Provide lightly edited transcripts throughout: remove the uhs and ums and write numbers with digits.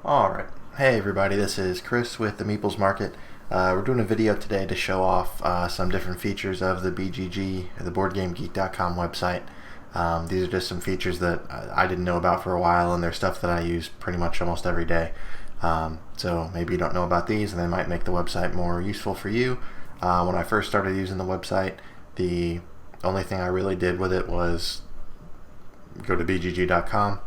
Alright, hey everybody, this is Chris with the Meeples Market. We're doing a video today to show off some different features of the BGG, the BoardGameGeek.com website. These are just some features that I didn't know about for a while, and they're stuff that I use pretty much almost every day. So maybe you don't know about these, and they might make the website more useful for you. When I first started using the website, the only thing I really did with it was go to BGG.com,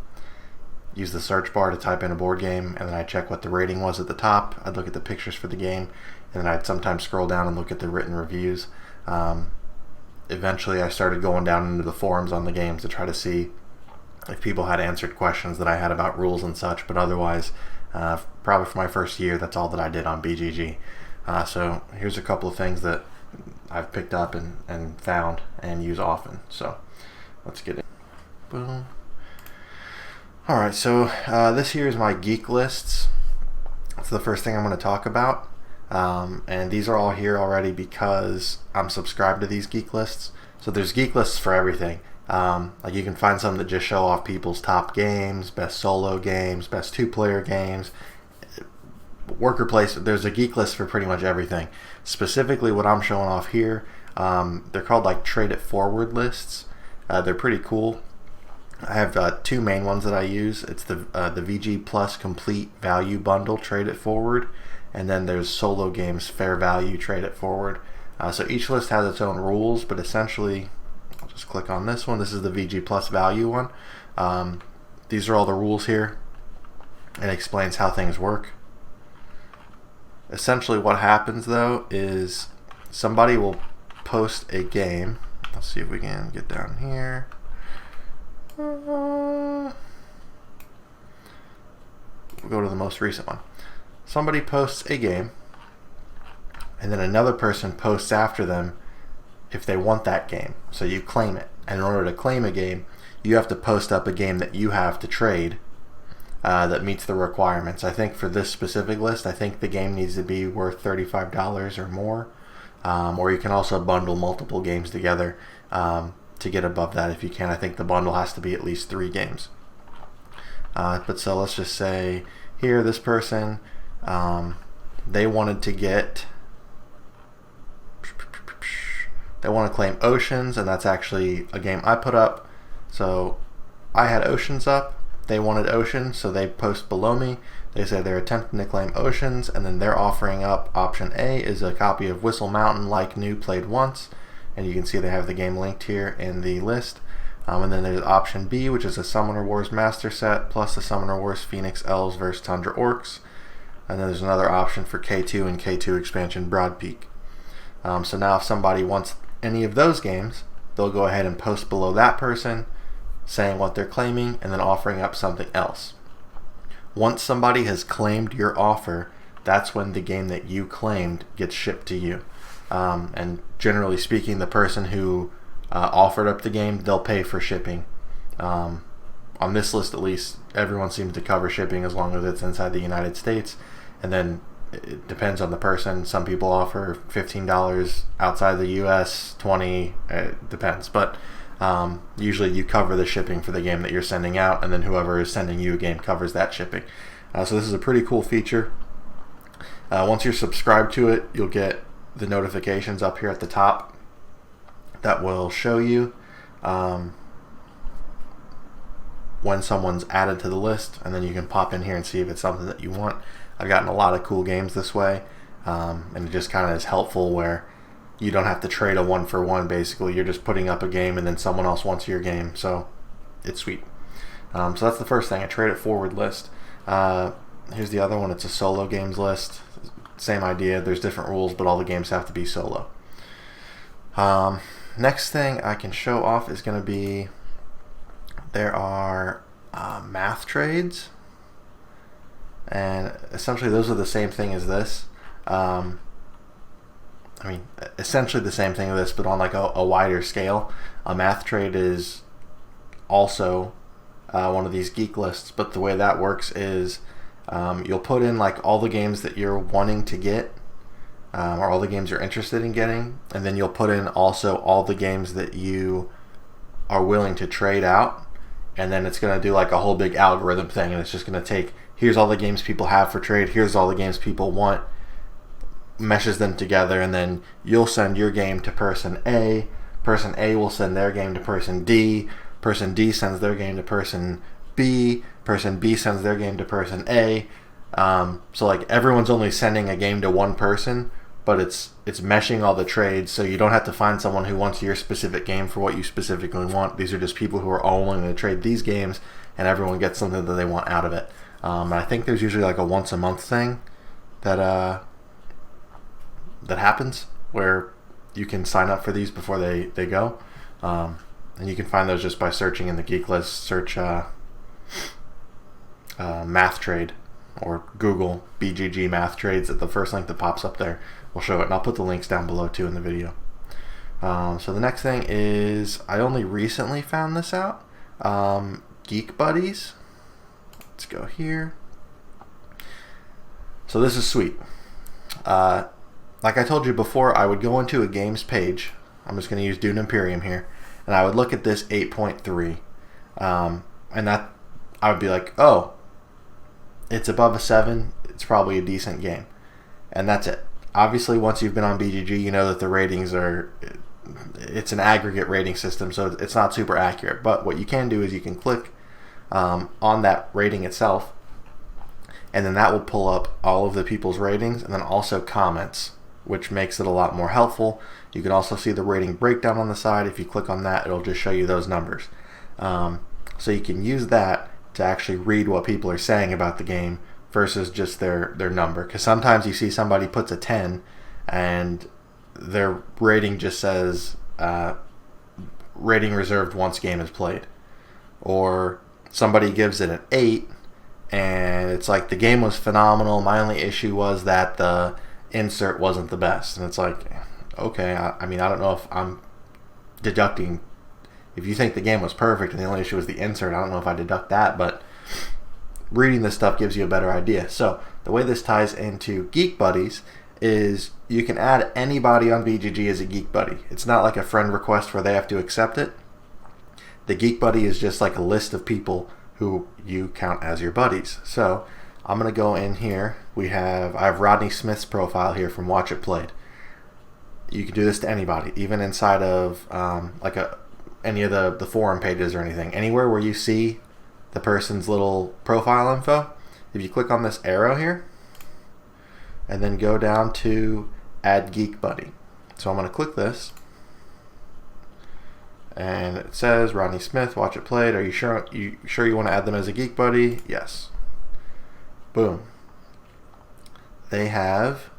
use the search bar to type in a board game, and then I'd check what the rating was at the top. I'd look at the pictures for the game, and then I'd sometimes scroll down and look at the written reviews. Eventually I started going down into the forums on the games to try to see if people had answered questions that I had about rules and such, but otherwise, probably for my first year, that's all that I did on BGG. So here's a couple of things that I've picked up and found and use often. So let's get it. Boom. Alright, so this here is my Geek Lists. That's the first thing I'm going to talk about. And these are all here already because I'm subscribed to these Geek Lists. So there's Geek Lists for everything. Like you can find some that just show off people's top games, best solo games, best two-player games, worker placement. There's a Geek List for pretty much everything. Specifically what I'm showing off here, they're called like Trade It Forward lists. They're pretty cool. I have two main ones that I use. It's the VG Plus Complete Value Bundle, Trade It Forward, and then there's Solo Games Fair Value, Trade It Forward. So each list has its own rules, but essentially, I'll just click on this one. This is the VG Plus Value one. These are all the rules here. It explains how things work. Essentially what happens though is somebody will post a game. Let's see if we can get down here. We'll go to the most recent one. Somebody posts a game, and then another person posts after them if they want that game. So you claim it. And in order to claim a game, you have to post up a game that you have to trade that meets the requirements. I think for this specific list, I think the game needs to be worth $35 or more. Or you can also bundle multiple games together to get above that if you can. I think the bundle has to be at least 3 games. But so let's just say here, this person, they wanted to get, they want to claim Oceans, and that's actually a game I put up. So I had Oceans up, they wanted Oceans, so they post below me. They say they're attempting to claim Oceans, and then they're offering up option A is a copy of Whistle Mountain, like new, played once. And you can see they have the game linked here in the list. And then there's option B, which is a Summoner Wars Master Set plus the Summoner Wars Phoenix Elves vs. Tundra Orcs. And then there's another option for K2 and K2 expansion Broad Peak. So now if somebody wants any of those games, they'll go ahead and post below that person saying what they're claiming and then offering up something else. Once somebody has claimed your offer, that's when the game that you claimed gets shipped to you. And generally speaking, the person who offered up the game, they'll pay for shipping. On this list at least, everyone seems to cover shipping as long as it's inside the United States. And then it depends on the person. Some people offer $15 outside the US, $20, it depends. But usually you cover the shipping for the game that you're sending out, and then whoever is sending you a game covers that shipping. So this is a pretty cool feature. Once you're subscribed to it, you'll get the notifications up here at the top that will show you when someone's added to the list, and then you can pop in here and see if it's something that you want. I've gotten a lot of cool games this way, and it just kind of is helpful where you don't have to trade a one-for-one. Basically, you're just putting up a game and then someone else wants your game, so it's sweet. So that's the first thing, a Trade It Forward list. Here's the other one. It's a solo games list. Same idea. There's different rules, but all the games have to be solo. Next thing I can show off is going to be, there are math trades, and essentially those are the same thing as this. I mean, essentially the same thing as this, but on like a wider scale. A math trade is also one of these geek lists, but the way that works is you'll put in like all the games that you're wanting to get, or all the games you're interested in getting, and then you'll put in also all the games that you are willing to trade out, and then it's going to do like a whole big algorithm thing, and it's just going to take, here's all the games people have for trade, here's all the games people want, meshes them together, and then you'll send your game to person A will send their game to person D sends their game to person B sends their game to person A. So like everyone's only sending a game to one person, but it's meshing all the trades, so you don't have to find someone who wants your specific game for what you specifically want. These are just people who are all willing to trade these games, and everyone gets something that they want out of it. And I think there's usually like a once a month thing that happens where you can sign up for these before they go. And you can find those just by searching in the Geek List, search math trade, or Google BGG math trades. At the first link that pops up there will show it, and I'll put the links down below too in the video. So the next thing is, I only recently found this out, Geek Buddies. Let's go here. So this is sweet. Like I told you before, I would go into a games page. I'm just going to use Dune Imperium here, and I would look at this 8.3, and that I would be like, oh, it's above a 7. It's probably a decent game, and that's it. Obviously, once you've been on BGG, you know that the ratings are, it's an aggregate rating system, so it's not super accurate. But what you can do is you can click on that rating itself, and then that will pull up all of the people's ratings, and then also comments, which makes it a lot more helpful. You can also see the rating breakdown on the side. If you click on that, it'll just show you those numbers. So you can use that to actually read what people are saying about the game versus just their number. Because sometimes you see somebody puts a 10 and their rating just says rating reserved once game is played. Or somebody gives it an 8 and it's like, the game was phenomenal, my only issue was that the insert wasn't the best. And it's like, okay, I mean, I don't know if I'm deducting, if you think the game was perfect and the only issue was the insert, I don't know if I deduct that, but reading this stuff gives you a better idea. So the way this ties into Geek Buddies is you can add anybody on BGG as a Geek Buddy. It's not like a friend request where they have to accept it. The Geek Buddy is just like a list of people who you count as your buddies. So I'm going to go in here. I have Rodney Smith's profile here from Watch It Played. You can do this to anybody, even inside of any of the forum pages or anything. Anywhere where you see the person's little profile info, if you click on this arrow here, and then go down to Add Geek Buddy. So I'm going to click this, and it says Rodney Smith, Watch It Played. Are you sure you want to add them as a Geek Buddy? Yes. Boom. They have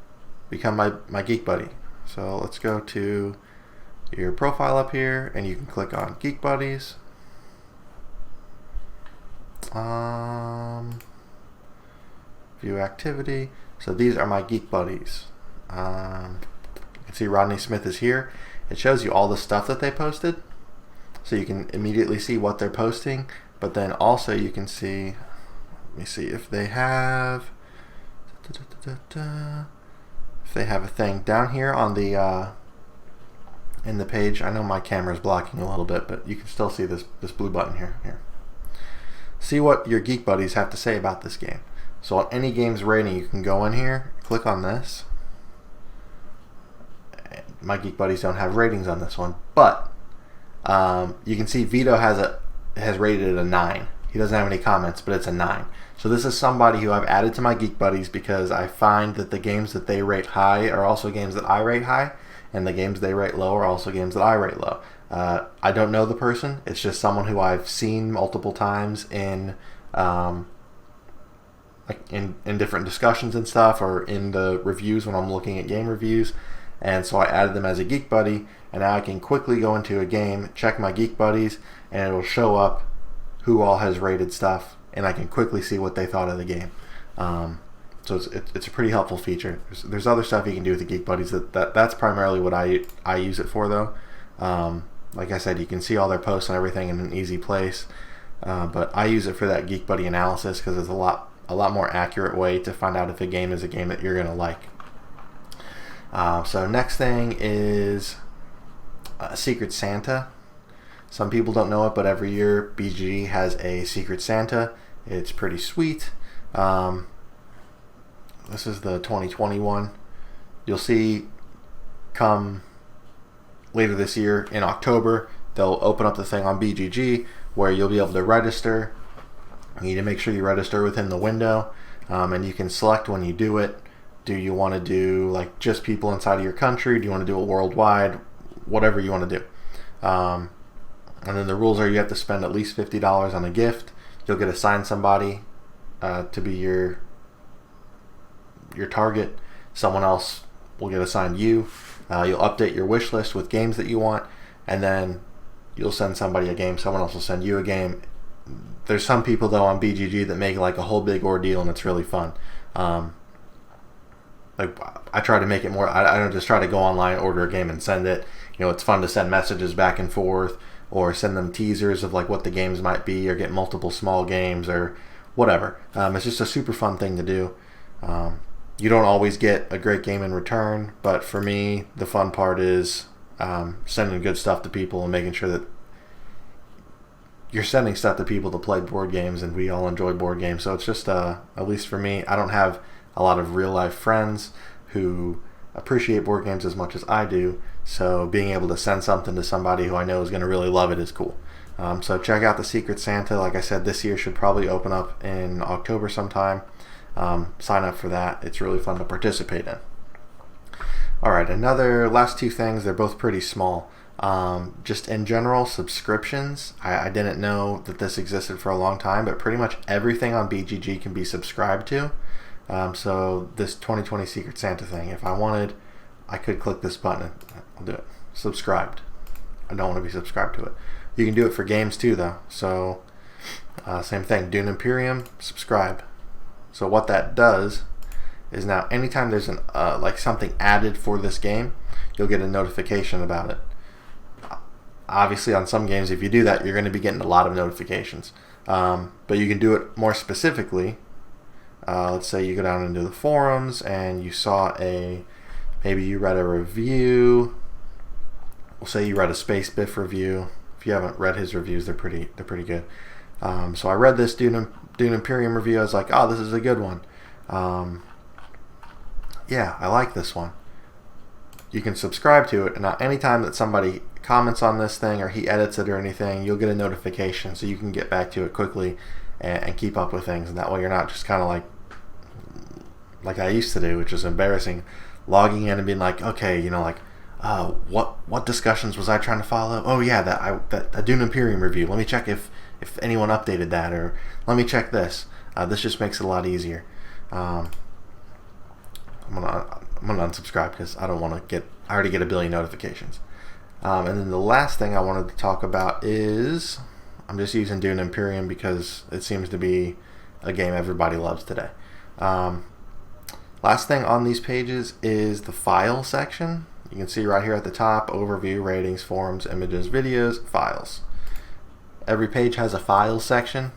become my Geek Buddy. So let's go to your profile up here, and you can click on Geek Buddies. View activity. So these are my Geek Buddies. You can see Rodney Smith is here. It shows you all the stuff that they posted, so you can immediately see what they're posting. But then also you can see, let me see if they have a thing down here on the in the page. I know my camera's blocking a little bit, but you can still see this blue button here. See what your Geek Buddies have to say about this game. So on any game's rating, you can go in here, click on this. My Geek Buddies don't have ratings on this one, but you can see Vito has rated it a 9. He doesn't have any comments, but it's a 9. So this is somebody who I've added to my Geek Buddies because I find that the games that they rate high are also games that I rate high, and the games they rate low are also games that I rate low. I don't know the person. It's just someone who I've seen multiple times in different discussions and stuff, or in the reviews when I'm looking at game reviews. And so I added them as a Geek Buddy, and now I can quickly go into a game, check my Geek Buddies, and it'll show up who all has rated stuff, and I can quickly see what they thought of the game. So it's a pretty helpful feature. There's other stuff you can do with the Geek Buddies. That's primarily what I use it for, though. Like I said, you can see all their posts and everything in an easy place. But I use it for that Geek Buddy analysis because it's a lot more accurate way to find out if a game is a game that you're going to like. So next thing is Secret Santa. Some people don't know it, but every year BGG has a Secret Santa. It's pretty sweet. This is the 2021. You'll see come later this year in October, they'll open up the thing on BGG where you'll be able to register. You need to make sure you register within the window, and you can select when you do it. Do you want to do like just people inside of your country? Do you want to do it worldwide? Whatever you want to do. And then the rules are you have to spend at least $50 on a gift. You'll get assigned somebody to be your target. Someone else will get assigned you. You'll update your wish list with games that you want, and then you'll send somebody a game. Someone else will send you a game. There's some people though on BGG that make like a whole big ordeal, and it's really fun. Like I try to make it more. I don't just try to go online, order a game, and send it. It's fun to send messages back and forth, or send them teasers of like what the games might be, or get multiple small games, or whatever. It's just a super fun thing to do. You don't always get a great game in return, but for me, the fun part is sending good stuff to people and making sure that you're sending stuff to people to play board games, and we all enjoy board games. So it's just, at least for me, I don't have a lot of real life friends who appreciate board games as much as I do. So being able to send something to somebody who I know is going to really love it is cool. So check out the Secret Santa. Like I said, this year should probably open up in October sometime. Sign up for that. It's really fun to participate in. Alright, last two things. They're both pretty small. Just in general, subscriptions. I didn't know that this existed for a long time, but pretty much everything on BGG can be subscribed to. So this 2020 Secret Santa thing, if I wanted, I could click this button. I'll do it. Subscribed. I don't want to be subscribed to it. You can do it for games too, though. So same thing. Dune Imperium, subscribe. So what that does is now anytime there's like something added for this game, you'll get a notification about it. Obviously, on some games, if you do that, you're going to be getting a lot of notifications. But you can do it more specifically. Let's say you go down into the forums and you saw maybe you read a review. We'll say you read a Space Biff review. If you haven't read his reviews, they're pretty good. So I read this Dune Imperium review. I was like, oh, this is a good one. Yeah, I like this one. You can subscribe to it, and now anytime that somebody comments on this thing or he edits it or anything, you'll get a notification so you can get back to it quickly and keep up with things. And that way you're not just kind of like I used to do, which is embarrassing, logging in and being like, okay, what discussions was I trying to follow? Oh yeah, that Dune Imperium review. Let me check if anyone updated that, or let me check this. This just makes it a lot easier. I'm gonna unsubscribe because I don't want to I already get a billion notifications. And then the last thing I wanted to talk about is I'm just using Dune Imperium because it seems to be a game everybody loves today. Last thing on these pages is the file section. You can see right here at the top, overview, ratings, forums, images, videos, files. Every page has a files section.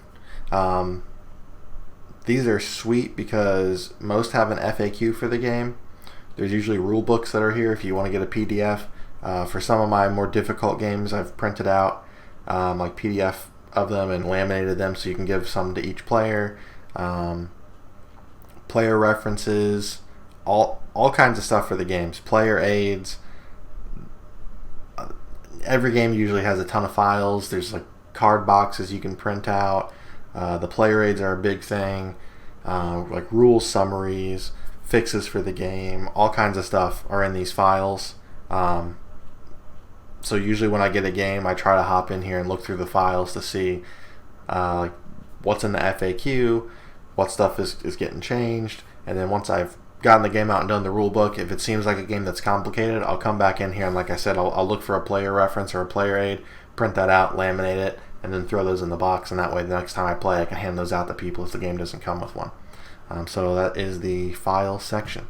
These are sweet because most have an FAQ for the game. There's usually rule books that are here if you want to get a PDF. For some of my more difficult games, I've printed out like PDF of them and laminated them so you can give some to each player. Player references, all kinds of stuff for the games. Player aids. Every game usually has a ton of files. There's like card boxes you can print out. The player aids are a big thing. Like rule summaries, fixes for the game, all kinds of stuff are in these files. So usually when I get a game, I try to hop in here and look through the files to see like what's in the FAQ, what stuff is getting changed, and then once I've gotten the game out and done the rule book, if it seems like a game that's complicated, I'll come back in here and like I said, I'll look for a player reference or a player aid, print that out, laminate it, and then throw those in the box, and that way the next time I play I can hand those out to people if the game doesn't come with one. So that is the file section.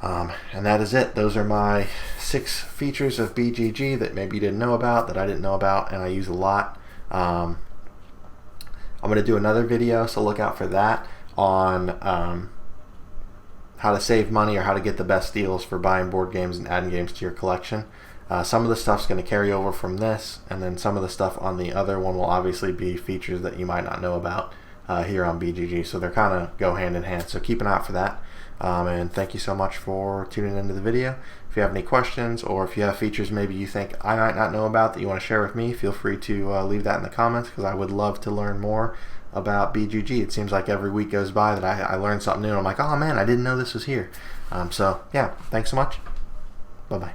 And that is it. Those are my 6 features of BGG that maybe you didn't know about, that I didn't know about, and I use a lot. I'm going to do another video, so look out for that, on how to save money or how to get the best deals for buying board games and adding games to your collection. Some of the stuff's going to carry over from this, and then some of the stuff on the other one will obviously be features that you might not know about here on BGG. So they're kind of go hand in hand. So keep an eye out for that. And thank you so much for tuning into the video. If you have any questions, or if you have features maybe you think I might not know about that you want to share with me, feel free to leave that in the comments, because I would love to learn more about BGG. It seems like every week goes by that I learn something new, and I'm like, oh man, I didn't know this was here. So yeah, thanks so much. Bye-bye.